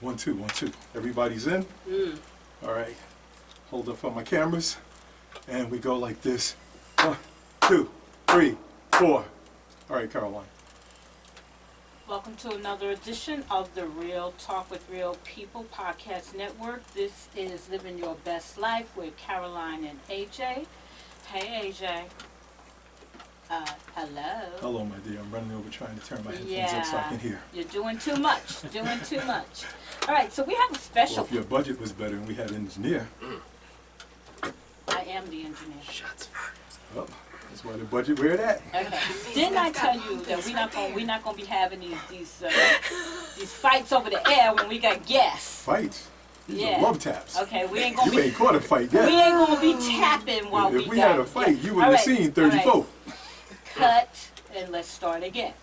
1, 2, 1, 2. Everybody's in? All right. Hold up for my cameras. And we go like this. 1, 2, 3, 4. All right, Karoline. Welcome to another edition of the Real Talk with Real People Podcast Network. This is Living Your Best Life with Karoline and AJ. Hey, AJ. Hello. Hello, my dear. I'm running over trying to turn my headphones up so I can hear. You're doing too much. Doing too much. All right, so we have a special. Well, if your budget was better and we had an engineer. I am the engineer. Shots fired. Well, that's why the budget where it at. Okay. Didn't I tell you that we're not gonna be having these fights over the air when we got guests? Fights? These are love taps. Okay, we ain't gonna you ain't caught a fight yet. We ain't gonna be tapping while if we had a fight, you would have seen 34. Cut, and let's start again.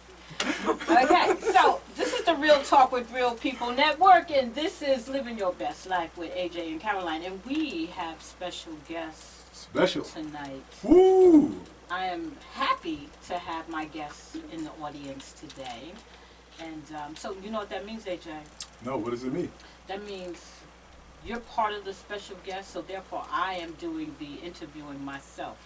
Okay, so this is the Real Talk with Real People Network, and this is Living Your Best Life with AJ and Karoline, and we have special guests tonight. Woo! I am happy to have my guests in the audience today, and so you know what that means, AJ? No, what does it mean? That means you're part of the special guest, so therefore I am doing the interviewing myself.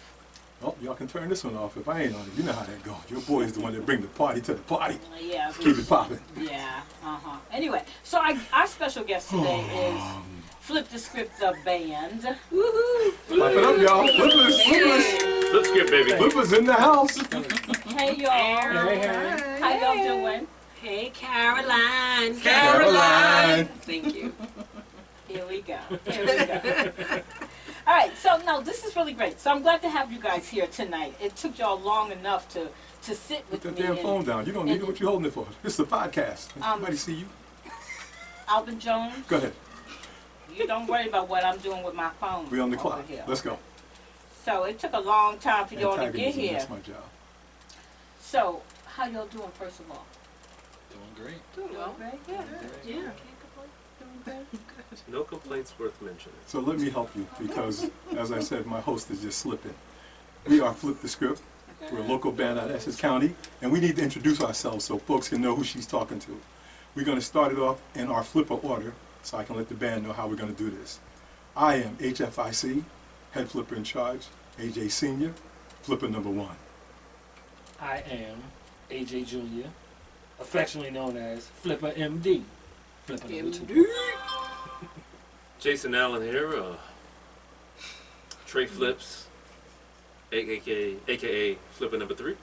Well, y'all can turn this one off if I ain't on it. You know how that goes. Your boy is the one that bring the party to the party. Yeah. Keep it popping. Yeah. Anyway, so our special guest today is Flip the Skrip the band. Woohoo! Clap it up, y'all. Flippers. Flip Skrip, baby. Flippers in the house. Hey, y'all. Hey. How y'all doing? Hey, Karoline. Karoline. Thank you. Here we go. All right, so no, this is really great. So I'm glad to have you guys here tonight. It took y'all long enough to sit with me. Put that damn phone down. You don't need it. What you holding it for? This is a podcast. Nobody see you. Bethea-Jones. Go ahead. You don't worry about what I'm doing with my phone. We on the clock. Here. Let's go. So it took a long time for y'all to get here. That's my job. So how y'all doing, first of all? Doing great. Doing well, right? Yeah. No complaints worth mentioning. So let me help you because, as I said, my host is just slipping. We are Flip the Skrip. We're a local band out of Essex County, and we need to introduce ourselves so folks can know who she's talking to. We're going to start it off in our flipper order so I can let the band know how we're going to do this. I am HFIC, head flipper in charge, AJ Senior, flipper number 1. I am AJ Jr., affectionately known as Flipper MD. Flipper number 2. Jason Allen here, Trey Flips, aka Flipper number 3,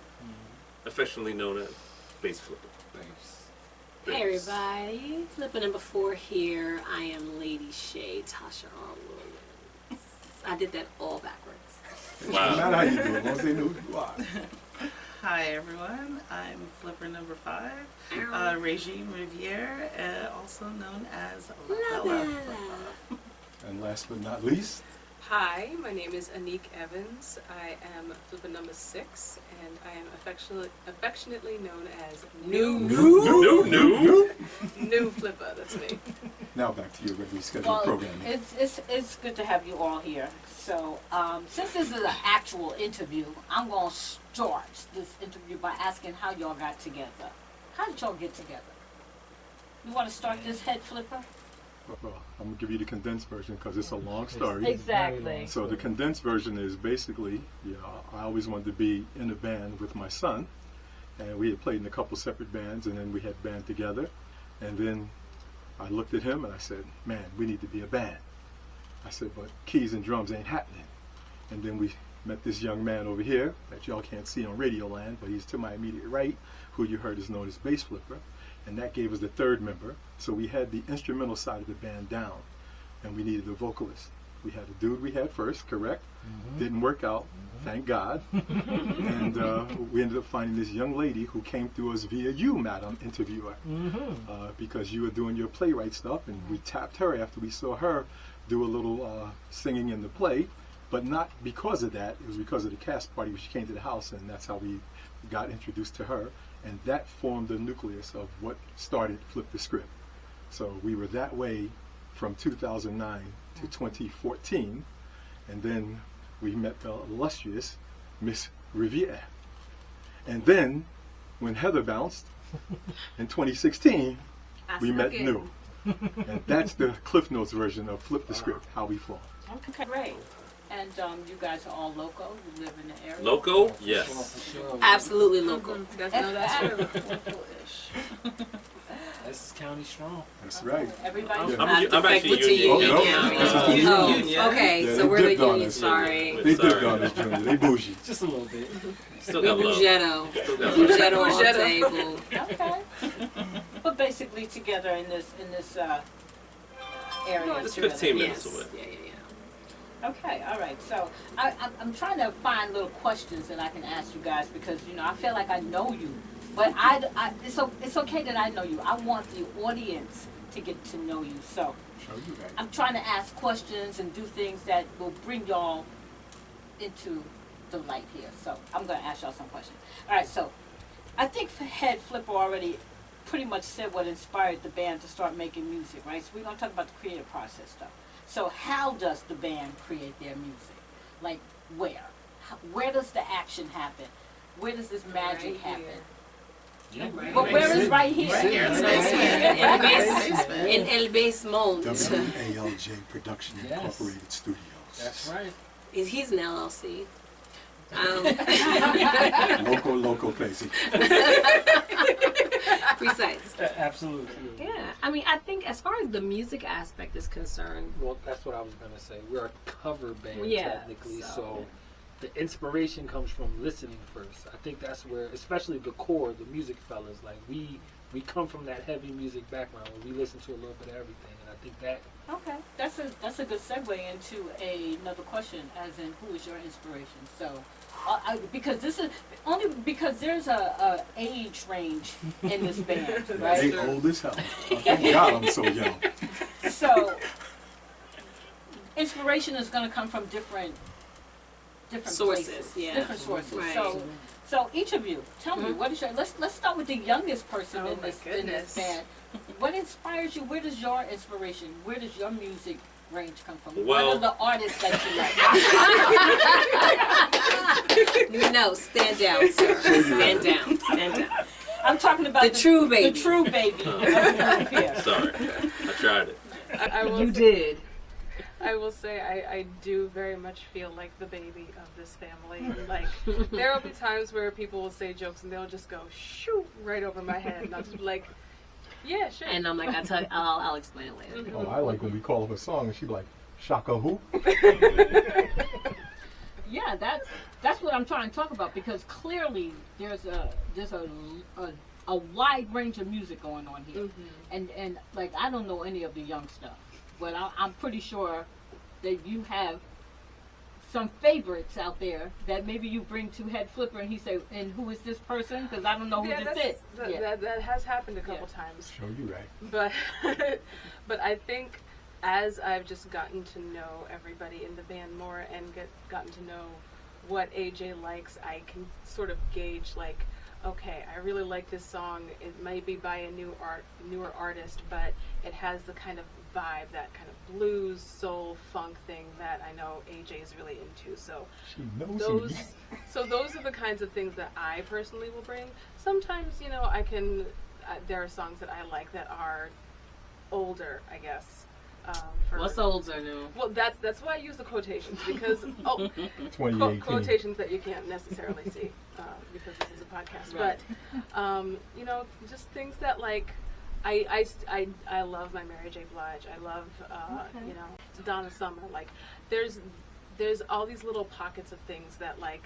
affectionately known as Bass Flipper. Hey, everybody. Flipper number 4 here. I am Lady Shay, Tasha R. Williams. I did that all backwards. Wow. No matter how you do it, once they know who you are. Hi everyone, I'm Flipper number 5, Regine Riviere, also known as Bella Flipper. And last but not least, hi, my name is Anik Evans. I am Flipper number 6, and I am affectionately known as New Flipper. That's me. now back to your regularly scheduled programming. It's good to have you all here. So since this is an actual interview, I'm going to start this interview by asking how y'all got together. How did y'all get together? You want to start this, head flipper? Well, I'm going to give you the condensed version because it's a long story. Exactly. So the condensed version is basically, I always wanted to be in a band with my son. And we had played in a couple separate bands, and then we had band together. And then I looked at him and I said, man, we need to be a band. I said, but keys and drums ain't happening. And then we met this young man over here that y'all can't see on Radio Land, but he's to my immediate right, who you heard is known as Bass Flipper. And that gave us the 3rd member. So we had the instrumental side of the band down, and we needed a vocalist. We had a dude we had first, correct? Didn't work out, thank God. And we ended up finding this young lady who came through us via you, Madam Interviewer, because you were doing your playwright stuff, and we tapped her after we saw her do a little singing in the play, but not because of that. It was because of the cast party when she came to the house, and that's how we got introduced to her. And that formed the nucleus of what started Flip the Skrip. So we were that way from 2009 to 2014, and then we met the illustrious Miss Riviere. And then, when Heather bounced in 2016, we met New. And that's the Cliff Notes version of Flip the Script, How We Fall. Okay, great. And you guys are all local. You live in the area. Local? For Yes. sure. Absolutely local. That's true. Local-ish. This is county strong. That's right. Everybody. Yeah. I'm actually Defected to Union. Union Oh, County. no. This is Oh, Union. okay. Yeah, So they we're the dipped on Union. us. Sorry. They Sorry. dipped on us, Junior. They bougie. Just a little bit. Still We got love. Bougetto. Still got love. Bougetto on Bougetto. table. Okay. But basically together in this area. No, just together. 15 minutes Yes. away. Yeah. Okay, all right. So I'm trying to find little questions that I can ask you guys because I feel like I know you, but it's okay that I know you. I want the audience to get to know you. So Show you that. I'm trying to ask questions and do things that will bring y'all into the light here. So I'm going to ask y'all some questions. All right. So I think Head Flipper already pretty much said what inspired the band to start making music, right? So we're going to talk about the creative process stuff. So how does the band create their music? Like where? Where does the action happen? Where does this magic Right happen? here. Yeah. But where is right here? Right here. In El Basement. WALJ Production Yes. Incorporated Studios. That's right. He's an LLC. Local crazy. Precise. Absolutely. Yeah, I mean, I think as far as the music aspect is concerned, Well, that's what I was gonna say. We're a cover band Yeah, technically, so- so the inspiration comes from listening first. I think that's where, especially the core, the music fellas, like we come from that heavy music background where we listen to a little bit of everything, and I think that Okay, that's a good segue into another question, as in who is your inspiration? So, because this is only because there's a age range in this band, They right? old as hell. Thank God I'm so young. So, inspiration is going to come from different Sources, places, yeah. different sources. Right. So each of you, tell me what is your. Let's start with the youngest person Oh in my this goodness. band. What inspires you? Where does your inspiration? Where does your music range come from? Well- What are the artists that you like? no, stand down, sir. Stand down. Stand down. I'm talking about The true baby. The true baby of the group here. Sorry. I tried it. I will You say, did. I will say I do very much feel like the baby of this family. Like there will be times where people will say jokes and they'll just go shoot right over my head, and I'll just be like, yeah, sure. And I'm like, I'll explain it later. Oh, I like when we call her a song and she be like, Shaka who? Yeah, that's what I'm trying to talk about because clearly there's a wide range of music going on here, and like I don't know any of the young stuff, but I'm pretty sure that you have some favorites out there that maybe you bring to Head Flipper and he say, and who is this person? Because I don't know who yeah, this that's, is. that has happened a couple times. Show you right. But but I think as I've just gotten to know everybody in the band more and gotten to know what AJ likes, I can sort of gauge like, okay, I really like this song. It might be by a newer artist, but it has the kind of vibe, that kind of blues, soul, funk thing that I know AJ is really into. So She knows those me. so those are the kinds of things that I personally will bring. Sometimes, I can there are songs that I like that are older, I guess. What's older now? Well, that's why I use the quotations because 2018. quotations that you can't necessarily see because this is a podcast. Right. But just things that like I love my Mary J. Blige. I love Donna Summer. Like there's all these little pockets of things that like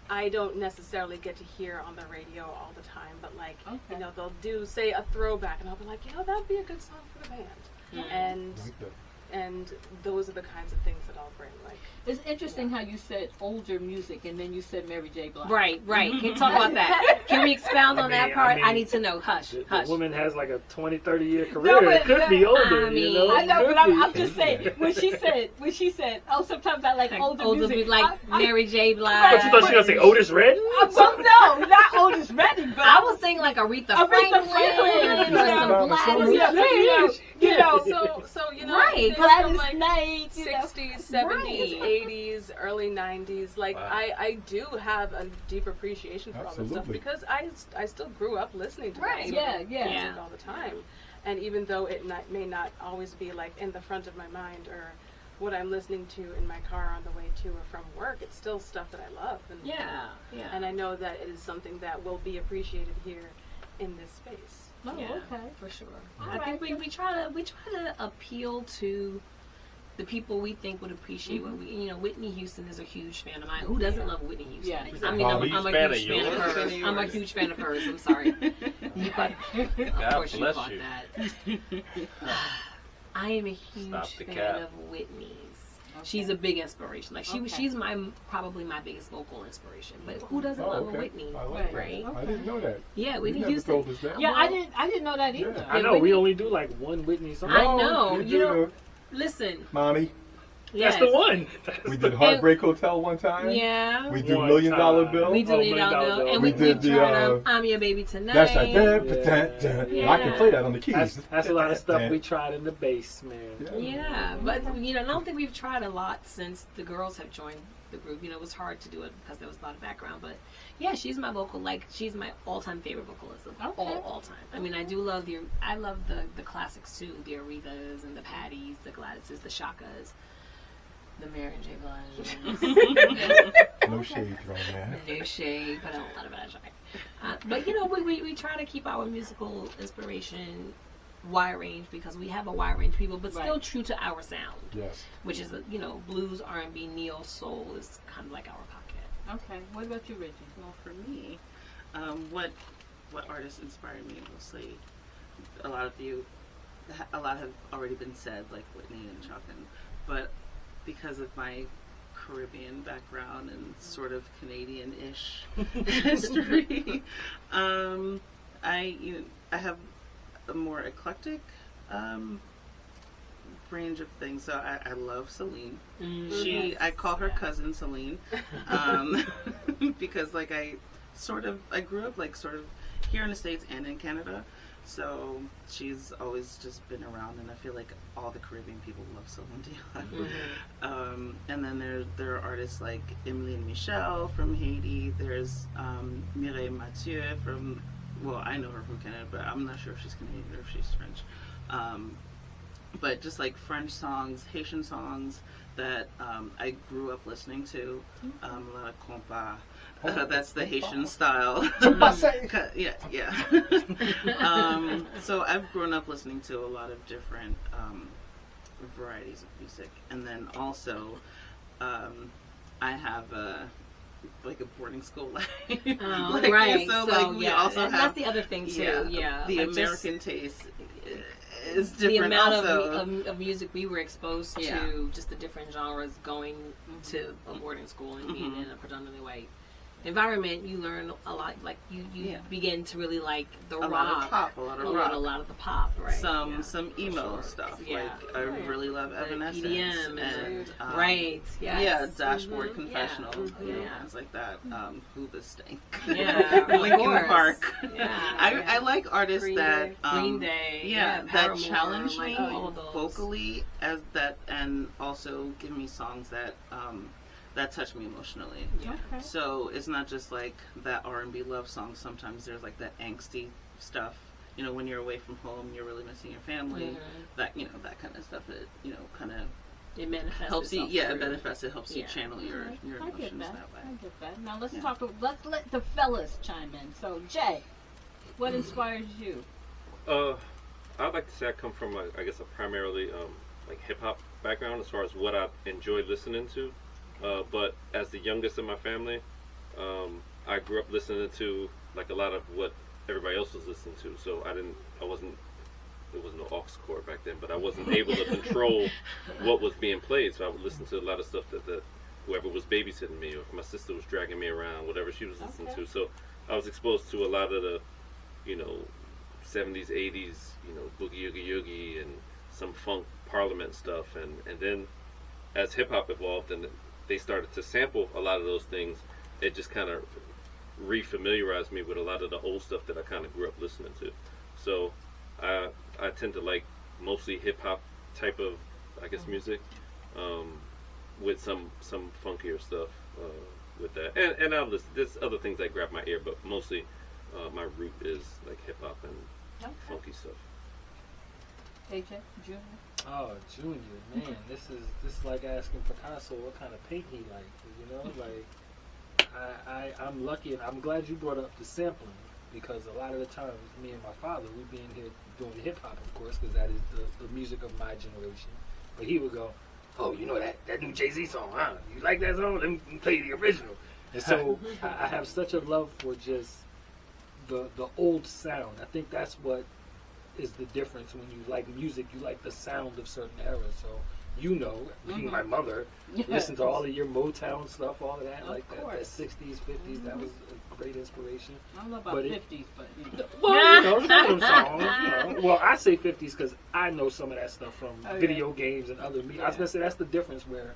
I don't necessarily get to hear on the radio all the time, but like they'll do say a throwback and I'll be like, that'd be a good song for the band. And Like that. and those are the kinds of things that I'll bring. Like It's interesting how you said older music and then you said Mary J. Blige. Right. Can you talk about that? Can we expound on that part? I need to know. Hush. the Hush. woman has like a 20, 30-year career. but- It could be older, I mean, I know, It but could I'm be. just saying when she said, oh, sometimes I like older music. like Mary J. Blige. But you thought she was gonna say Otis Redding? Well, no, not Otis Redding, but I was thinking like Aretha Franklin, Franklin, or some Gladys. so Right, things Gladys from like Knight, 60s, 70s, Right. 80s, early 90s. Like Wow. I do have a deep appreciation for all that stuff Absolutely. because I still grew up listening to Right, that sort yeah, of yeah. music all the time. And even though it may not always be like in the front of my mind or what I'm listening to in my car on the way to or from work, it's still stuff that I love. And, Yeah. And I know that it is something that will be appreciated here in this space. Oh, Yeah, okay. for sure. All I think right. we try to appeal to the people we think would appreciate what we, Whitney Houston is a huge fan of mine. Who doesn't love Whitney Houston? Yeah, I mean, Bobby. I'm a Fan huge of fan of yours? hers. I'm a huge fan of hers. I'm sorry. You caught, of course you bless caught you. that. I am a huge Stop the fan cap. of Whitney's. She's a big inspiration. Like Okay. she's probably my biggest vocal inspiration. But who doesn't Oh, love okay. a Whitney? I like Right? that. I didn't know that. Yeah, You Whitney never Houston. told us that. Yeah, I didn't know that either. Yeah. I know we only do like one Whitney song. I know. You You know, do listen. the Mommy. Yes. That's the one. We did Heartbreak Hotel one time. Yeah. We did One $1 Million time. Bill. We do Oh, need $1 our Bill. bill. And We we did the, tried I'm Your Baby Tonight. That's right. Yeah. I can play that on the keys. That's a lot of stuff we tried in the basement. Yeah, but I don't think we've tried a lot since the girls have joined the group. It was hard to do it because there was a lot of background. But yeah, she's my she's my all-time favorite vocalist of all time. I mean, I love the classics too, the Arethas and the Patties, the Gladyses, the Shakas, the Mary J. Blige. No shade thrown there. No shade, but a lot of it. But we try to keep our musical inspiration wide range because we have a wide range of people, but still Right. true to our sound, Yes. which is blues, R&B, neo soul is kind of like our pocket. Okay. What about you, Reggie? Well, for me, what artists inspired me mostly? A lot have already been said, like Whitney and Chopin, but because of my Caribbean background and sort of Canadian-ish history, I have a more eclectic range of things. So I love Celine. I call her cousin Celine, because like I grew up like sort of here in the States and in Canada. So she's always just been around, and I feel like all the Caribbean people love Celine Dion. And then there are artists like Emily and Michelle from Haiti. There's Mireille Mathieu from, well, I know her from Canada, but I'm not sure if she's Canadian or if she's French. But just like French songs, Haitian songs that I grew up listening to, a lot of compas. That's the Haitian style. Yeah. So I've grown up listening to a lot of different varieties of music, and then also I have a boarding school life. Right. So we yeah, also have that's the other thing too. Yeah, the like American taste is the different. amount also. of music we were exposed to, just the different genres going to a boarding school and being in a predominantly white environment, you learn a lot. Like you begin to really like the rock, lot of pop, a lot of rock, a lot of the pop, right? Some emo stuff. Yeah. Like I really love Evanescence EDM and right, yeah, Dashboard Confessional, Yeah. things like that. Who the Stink, Yeah, of Linkin course. Park. Yeah, I like artists Green that Day. Green Day, that Paramore, challenge like me all of those. vocally as that, and also give me songs that that touch me emotionally. Yeah. Okay. So it's not just like that R&B love song. Sometimes there's like that angsty stuff. When you're away from home, you're really missing your family. That that kind of stuff. That kind of It manifests helps you. itself Yeah, it through. manifests. It helps you channel your I get emotions that. that way. I get that. Now let's Yeah. let's let the fellas chime in. So Jay, what inspires you? I'd like to say I come from I guess a primarily like hip hop background as far as what I enjoy listening to. But as the youngest in my family, I grew up listening to like a lot of what everybody else was listening to. So there was no aux cord back then, but I wasn't able to control what was being played. So I would listen to a lot of stuff that whoever was babysitting me, or if my sister was dragging me around, whatever she was listening to. So I was exposed to a lot of the, 70s, 80s, boogie oogie oogie and some funk parliament stuff, and then as hip hop evolved and they started to sample a lot of those things, it just kind of re-familiarized me with a lot of the old stuff that I kind of grew up listening to. So I tend to like mostly hip hop type of, I guess, music, with some funkier stuff with that. And I'll listen. There's other things that grab my ear, but mostly my root is like hip hop and funky stuff. AJ, Junior? Oh, Junior, man, this is like asking Picasso what kind of paint he like. You know, like I'm lucky, and I'm glad you brought up the sampling, because a lot of the times, me and my father, we'd be in here doing hip hop, of course, because that is the music of my generation. But he would go, "Oh, you know that new Jay-Z song, huh? You like that song? Let me play the original." And so I have such a love for just the old sound. I think that's what is the difference when you like music. You like the sound of certain eras. So you know, being my mother, listen to all of your Motown stuff, all of that, like that 60s, 50s. That was a great inspiration. I don't know about 50s, but you know. Well, you know, some of them songs. You know. Well, I say 50s because I know some of that stuff from video games and other media. I was gonna say that's the difference where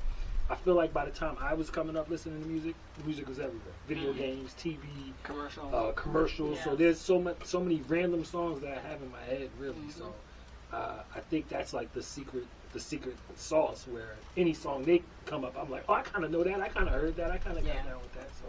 I feel like by the time I was coming up listening to music, the music was everywhere. Video games, TV, commercials. So there's so many random songs that I have in my head, really. So I think that's like the secret sauce, where any song they come up, I'm like, oh, I kind of know that. I kind of heard that. I kind of got down with that. So,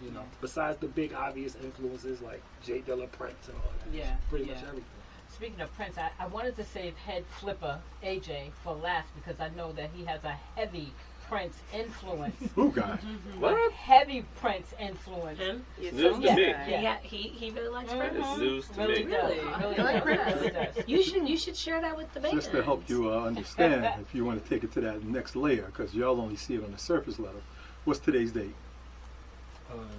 you know, besides the big obvious influences like J Dilla, Prince, and all that, pretty much everything. Speaking of Prince, I wanted to save head flipper AJ for last because I know that he has a heavy Prince influence. Who guy? What? Heavy Prince influence. Him? It's news to me. He really likes Prince. It's news to Really me. does. Really does. Really does. You should share that with the band. Just to help you understand, if you want to take it to that next layer, because y'all only see it on the surface level. What's today's date?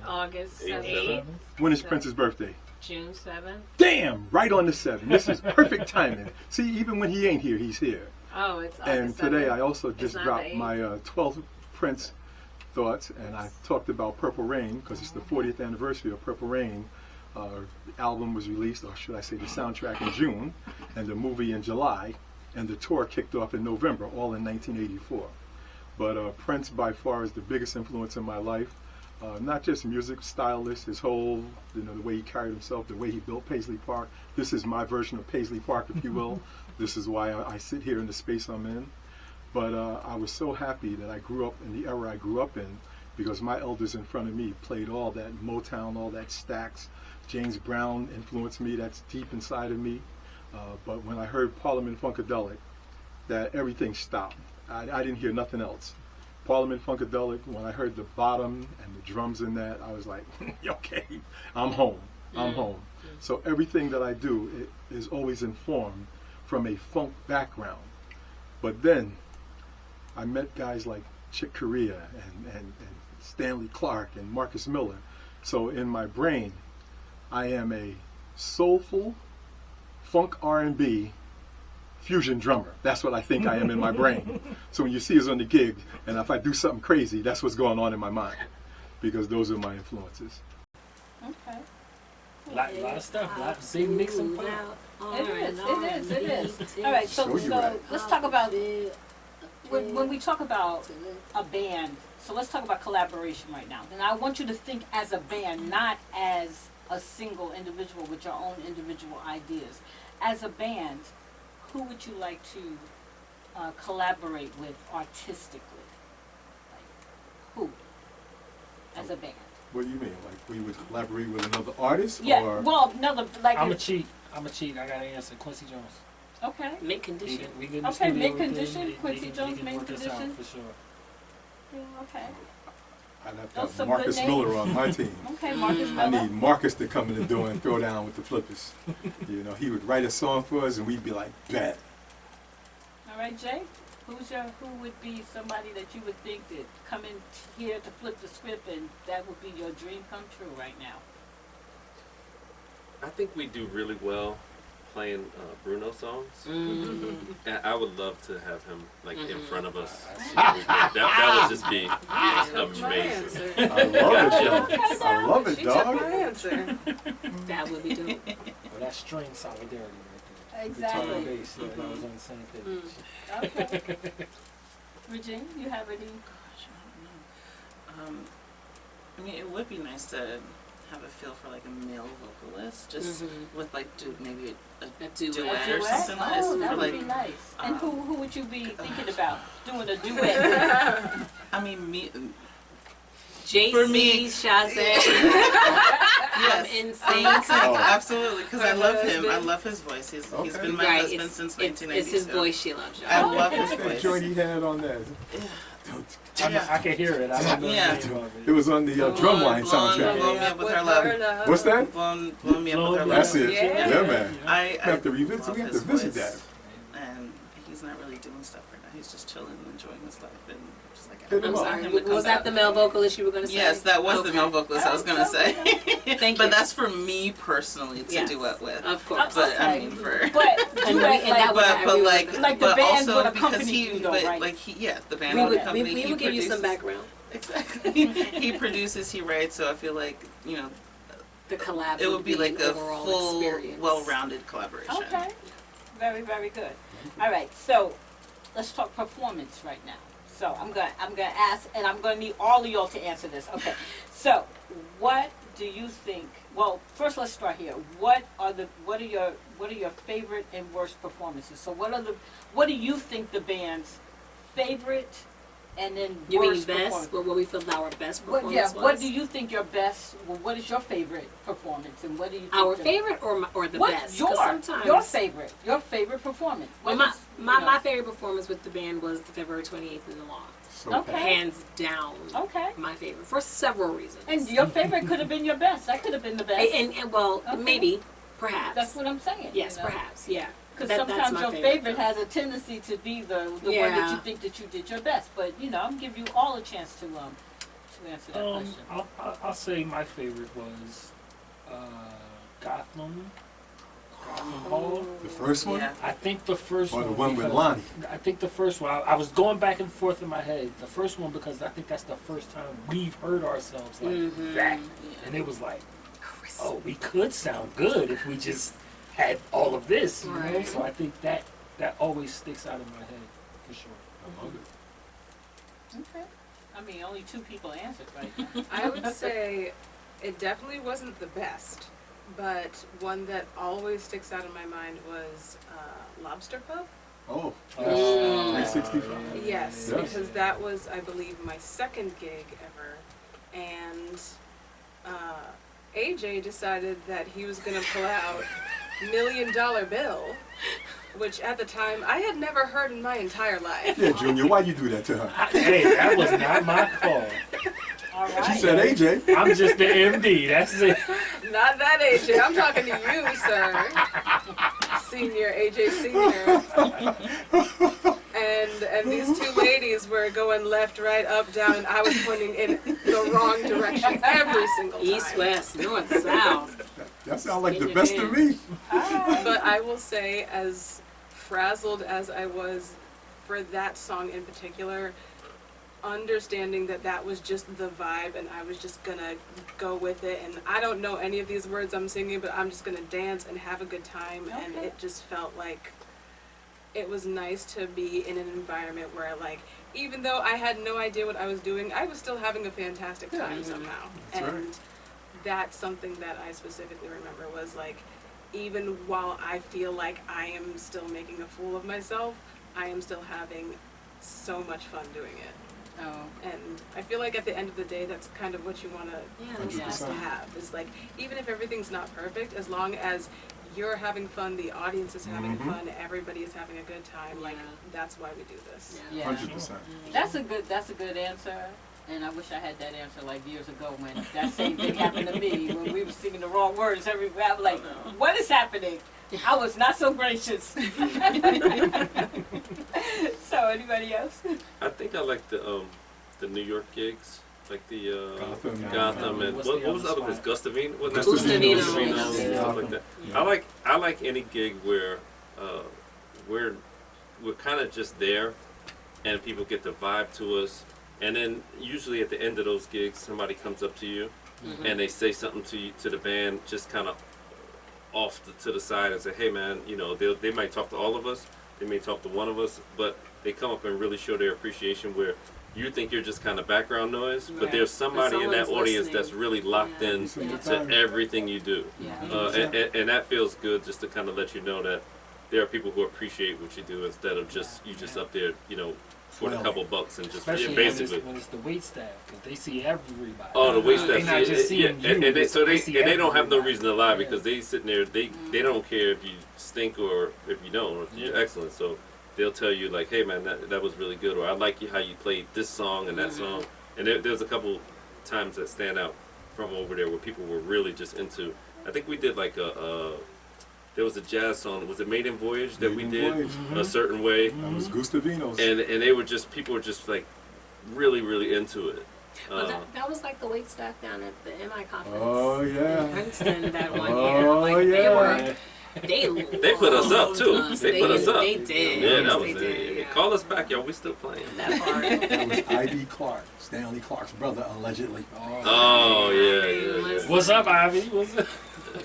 August 8th. 8th, When is Prince's birthday? June 7th. Damn, right on the 7th. This is perfect timing. See, even when he ain't here, he's here. Oh, it's And August today 7th. I also just not dropped the 8th. my 12th Prince thoughts, and I talked about Purple Rain because it's the 40th anniversary of Purple Rain. The album was released, or should I say the soundtrack, in June, and the movie in July, and the tour kicked off in November, all in 1984. But Prince by far is the biggest influence in my life. Not just music, stylist, his whole, the way he carried himself, the way he built Paisley Park. This is my version of Paisley Park, if you will. This is why I sit here in the space I'm in. But I was so happy that I grew up in the era I grew up in, because my elders in front of me played all that Motown, all that Stax. James Brown influenced me. That's deep inside of me. But when I heard Parliament Funkadelic, that everything stopped. I didn't hear nothing else. Parliament Funkadelic, when I heard the bottom and the drums in that, I was like, okay, I'm home. I'm home. So everything that I do is always informed from a funk background. But then I met guys like Chick Corea and Stanley Clarke and Marcus Miller. So in my brain, I am a soulful funk R&B fusion drummer. That's what I think I am in my brain. So when you see us on the gig, and if I do something crazy, that's what's going on in my mind, because those are my influences. Okay. Lot of stuff. Lot of big mix and fun. It is. All right, so let's talk about, when we talk about a band, so let's talk about collaboration right now. And I want you to think as a band, not as a single individual with your own individual ideas. As a band, who would you like to collaborate with artistically? Like, who? As a band. What do you mean? Like we would collaborate with another artist? Yeah, Or well, another, like... I'm a cheat. I gotta answer. Quincy Jones. Okay. Mint condition. We get in the Okay, studio mint with him, condition, he Quincy can- Jones, he can mint work this out condition. for sure. Yeah, okay. I'd have to Those have some Marcus good Miller names. on my team. Okay, Marcus I Miller. need Marcus to come in the door and throw down with the flippers. You know, he would write a song for us, and we'd be like, bet. All right, Jay. Who would be somebody that you would think that come in here to flip the script, and that would be your dream come true right now? I think we do really well playing Bruno songs, Mm-hmm. and I would love to have him like in front of us. That would just be amazing. I love it, dog. I love it, She took my dog. answer. That would be dope. Well, that's string solidarity right there. Exactly. Guitar and bass, yeah, that was on the same page. Okay. Regine, you have any? Gosh, I don't know. I mean, it would be nice to have a feel for like a male vocalist, just with like maybe a duet. duet A or duet? something like Oh, that. that For, would like, be nice. And who would you be thinking about doing a duet with? I mean, JC, For me- Shazam. Yes. Insane. Absolutely, because I Her love him. husband. I love his voice. He's Okay. been my Right, husband since it's 1992. his voice she loves. I y'all. love his That voice. joint he had on that. I can hear it. I don't know Yeah. the name of It was on the Drumline soundtrack. Blown Me Up With Her Love. What's that? Blown Me Up With Her Love. That's it. Yeah. Yeah, man. I We have to revisit. love We have to his visit voice. that. And he's not really doing stuff right now. He's just chilling and enjoying his life. And just like, Hit him I'm up. sorry. him to come Was that back. the male vocalist you were going to say? Yes, that was the Okay. male vocalist I was going to say. Thank But you. that's for me personally to Yes. duet with. Of course. But I Okay. mean, for But And duet, we- and that like, was- but we Like the but band also would because accompany he you, though, but right? like the band we would would, accompany. we He would give you some produces- background. Exactly. He produces, he writes, so I feel like, The collab it would be like a overall full, experience. well-rounded collaboration. Okay. Very, very good. All right, so let's talk performance right now. So I'm gonna ask, and I'm gonna need all of y'all to answer this. Okay. So what do you think? Well, first let's start here. What are your favorite and worst performances? So what do you think the band's favorite and then You mean worst best? performance? What we felt our best performance was? What do you think your best? Well, what is your favorite performance, and what do you think Our the- favorite or the What's best? 'Cause sometimes your favorite performance? Well, What my, is, my, you know? my favorite performance with the band was the February 28th in the Loft. So Okay. Hands down, Okay. my favorite for several reasons. And your favorite could have been your best. That could have been the best. And well, Okay. maybe, perhaps. That's what I'm saying. Yes, perhaps. Yeah. Because That's sometimes my your favorite has a tendency to be the one that Yeah. you think that you did your best. But I'm giving you all a chance to answer that question. I'll say my favorite was Gotham Hall. the first one Yeah. I think the first or one. the one with because- Lonnie? I think the first one. I was going back and forth in my head. The first one because I think that's the first time we've heard ourselves like Mhm. that, and it was like, oh, we could sound good if we just had all of this. You know? Right. So I think that always sticks out in my head for sure. I love it. Okay. I mean, only 2 people answered right now. I would say it definitely wasn't the best, but one that always sticks out in my mind was Lobster Pub. Oh, Mm. 365. Yes, Yes. because that was, I believe, my second gig ever, and AJ decided that he was going to pull out $1 Million Bill, which at the time I had never heard in my entire life. Yeah, Junior, why you do that to her? Hey, that was not my call. All right. She said, AJ. I'm just the MD. That's it. Not that AJ, I'm talking to you, sir. Senior, AJ Senior. And these 2 ladies were going left, right, up, down, and I was pointing in the wrong direction every single time. East, west, north, south. That sounds like the best of me. But I will say, as frazzled as I was for that song in particular, understanding that that was just the vibe and I was just gonna go with it, and I don't know any of these words I'm singing, but I'm just gonna dance and have a good time, and Okay. it just felt like it was nice to be in an environment where, like, even though I had no idea what I was doing, I was still having a fantastic time somehow. That's And right. that's something that I specifically remember was, like, even while I feel like I am still making a fool of myself, I am still having so much fun doing it. Oh. And I feel like at the end of the day, that's kind of what you want to Yeah, that's to 100%. have. Is like, even if everything's not perfect, as long as you're having fun, the audience is having Mhm. fun, everybody is having a good time, like, Yeah. that's why we do this. Yeah. 100%. That's a good answer. And I wish I had that answer like years ago when that same thing happened to me when we were singing the wrong words. Everybody, I'm like, what is happening? I was not so gracious. So, anybody else? I think I like the New York gigs, like the Gotham. and What's what the was the other other one? spot? Gustavino. Wasn't that Gustavino. Gustavino, Yeah. stuff like that. Yeah. I like any gig where we're kind of just there, and people get the vibe to us, and then usually at the end of those gigs, somebody comes up to you, and they say something to the band, just kind of off to the side and say, hey man, they might talk to all of us, they may talk to one of us, but they come up and really show their appreciation where you think you're just kind of background noise, but Right. there's somebody in that Someone's audience listening. that's really locked Yeah. in Yeah. to everything you do. Yeah. And that feels good just to kind of let you know that there are people who appreciate what you do instead of just you just up there, you know, for a couple bucks and just Especially basically. when it's the wait staff, because they see everybody. Oh, the wait staff. They're not just seeing you. And they don't have no everybody. reason to lie because they sitting there. They don't care if you stink or if you don't or if you're excellent. So they'll tell you like, hey man, that was really good, or I like you how you played this song and that song. And there's a couple times that stand out from over there where people were really just into. I think we did like there was a jazz song. Was it Maiden Voyage that we did a certain way? That was Gustavino's. And they were just people were just like really really into it. But that was like the wait staff down at the MI conference. Oh yeah. In Princeton that one year. Oh Like yeah. They put us up too. They put us up. They did. Yeah, that was they did. it. Call us back, y'all. We still playing. That part. That was Ivy Clark, Stanley Clark's brother, allegedly. Oh yeah. What's up, Ivy? What's up?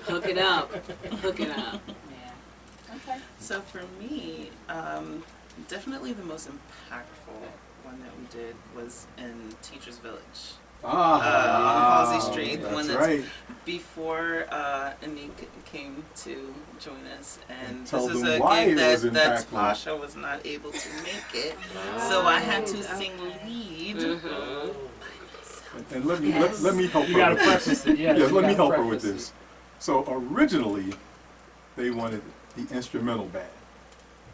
Hook it up. Hook it up. Okay. So for me, definitely the most impactful one that we did was in Teachers Village. On Halsey Street, the one That's that's right. before Anik came to join us, and Tell this is them a why gig it was that impactful. Tasha was not able to make it, so I had to sing lead. And let me help You her. gotta with preface this. it. Yeah. Yes, you let me gotta help her with preface this. So originally, they wanted the instrumental band.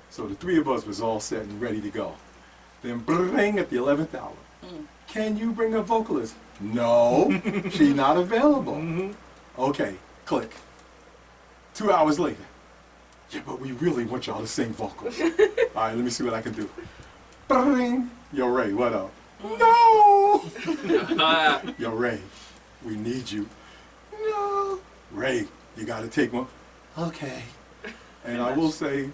So the three of us was all set and ready to go. Then bring at the 11th hour. Can you bring a vocalist? No, she's not available. Okay, click. 2 hours later. Yeah, but we really want y'all to sing vocals. All right, let me see what I can do. Bring. Yo, Ray, what up? No! Yo, Ray, we need you. No. Ray, you got to take one. Okay. And I will say,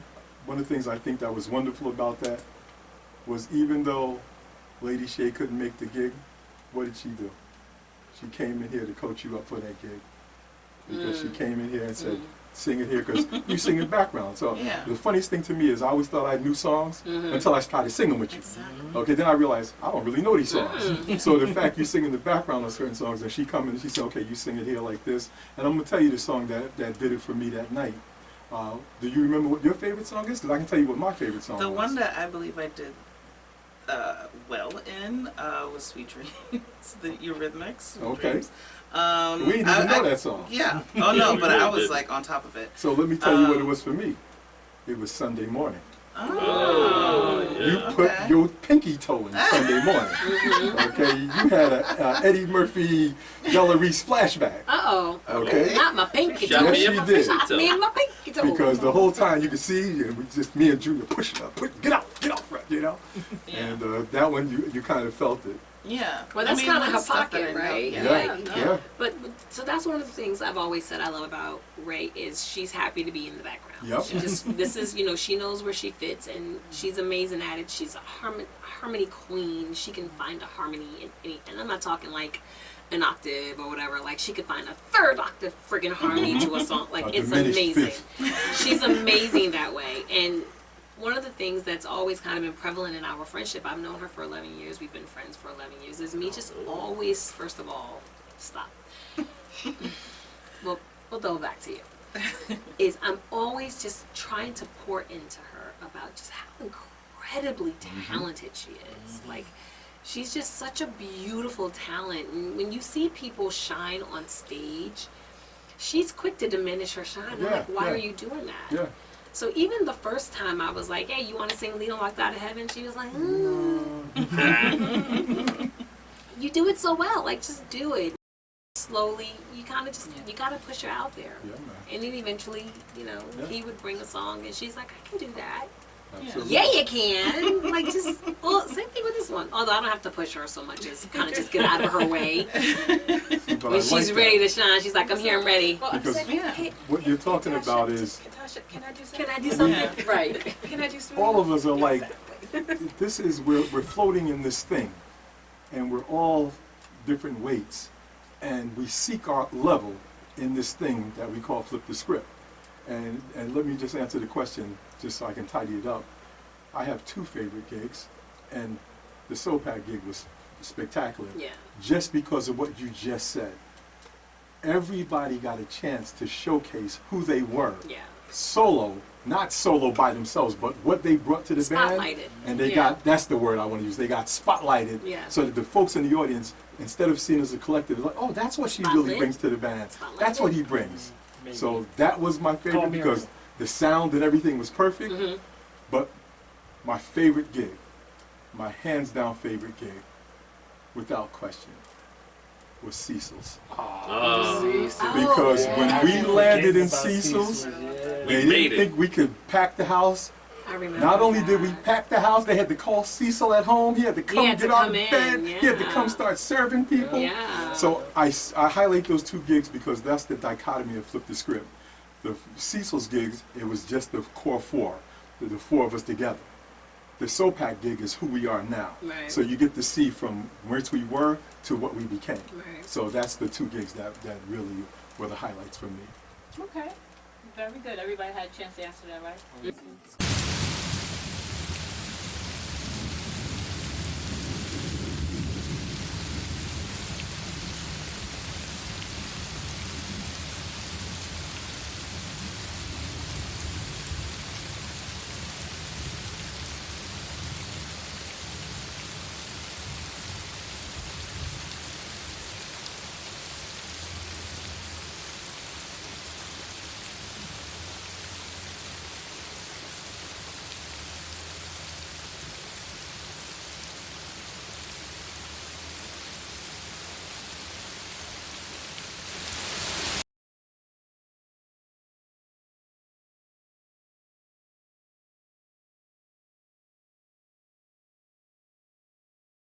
one of the things I think that was wonderful about that was even though Lady Shay couldn't make the gig, what did she do? She came in here to coach you up for that gig. Because she came in here and said, sing it here, because you sing in background. So Yeah. the funniest thing to me is I always thought I knew songs until I started singing with you. Okay, then I realized I don't really know these songs. So the fact you sing in the background on certain songs, and she come in and she said, okay, you sing it here like this. And I'm going to tell you the song that did it for me that night. Do you remember what your favorite song is? Because I can tell you what my favorite song The was. one that I believe I did well in was Sweet Dreams, the Eurythmics. Sweet Okay. Dreams. We didn't even know that song. Yeah. Oh no, we but really I was didn't. like on top of it. So let me tell you what it was for me. It was Sunday morning. Oh, yeah. You put Okay. your pinky toe in Sunday morning. Okay, you had a Eddie Murphy, Della Reese flashback. Okay, Not my pinky Shot toe. Yes, me in she my did. Shot me in my pinky toe. because the whole time you could see, and we just me and Julia pushing up, get out, front, you know. Yeah. And that one you kind of felt it. Yeah. Well, that's I mean, kind of her stuff that pocket, I know. right? Yeah. But so that's one of the things I've always said I love about Ray is she's happy to be in the background. Yep. She just this is she knows where she fits and she's amazing at it. She's a harmony queen. She can find a harmony in any, and I'm not talking like an octave or whatever. Like she could find a third octave friggin' harmony to a song. Like A it's diminished amazing. fifth. She's amazing that way. And one of the things that's always kind of been prevalent in our friendship, I've known her for 11 years, we've been friends for 11 years, is me just always, first of all, stop. we'll throw it back to you. Is I'm always just trying to pour into her about just how incredibly talented she is. Like, she's just such a beautiful talent. And when you see people shine on stage, she's quick to diminish her shine. I'm like, why are you doing that? Yeah. So even the first time I was like, hey, you want to sing Lead on Locked Out of Heaven? She was like, you do it so well. Like, just do it. Slowly, you kind of just, you got to push her out there. Yeah, man. And then eventually, he would bring a song and she's like, I can do that. Absolutely. Yeah, you can. Like, just, well, same thing with this one. Although I don't have to push her so much as kind of just get out of her way. But I When she's like ready that, to shine, she's like, I'm here, I'm ready. Well, I'm Because saying, hey, what you're talking about is Tasha, can I do something? Can I do something? Yeah. Right. Can I do something? all of us are like, this is we're floating in this thing, and we're all different weights, and we seek our level in this thing that we call flip the script. And let me just answer the question, just so I can tidy it up. I have two favorite gigs, and the SOPAC gig was spectacular. Yeah. Just because of what you just said. Everybody got a chance to showcase who they were. Yeah. Solo, not solo by themselves, but what they brought to the band. Spotlighted. And they Yeah. got, that's the word I want to use, they got spotlighted. Yeah. So that the folks in the audience, instead of seeing as a collective, like, oh, that's what she really Spotlit. brings to the band. Spotlighted. That's what he brings. Maybe. So that was my favorite Call because Miriam. the sound and everything was perfect. Mhm. But my favorite gig, my hands down favorite gig, without question, was Cecil's. Because yeah. when I we keep landed in forgetting about Cecil's, Yeah. We they made didn't it. think we could pack the house. I remember. Not only did we that. pack the house, they had to call Cecil at home. He had to come had to get out come of in, bed. He had to yeah. come start serving people. Yeah. So I highlight those two gigs because that's the dichotomy of Flip the Script. The Cecil's gigs, it was just the core four, the four of us together. The SoPac gig is who we are now. Right. So you get to see from where we were to what we became. Right. So that's the two gigs that really were the highlights for me. Okay. Very good. Everybody had a chance to answer that, right?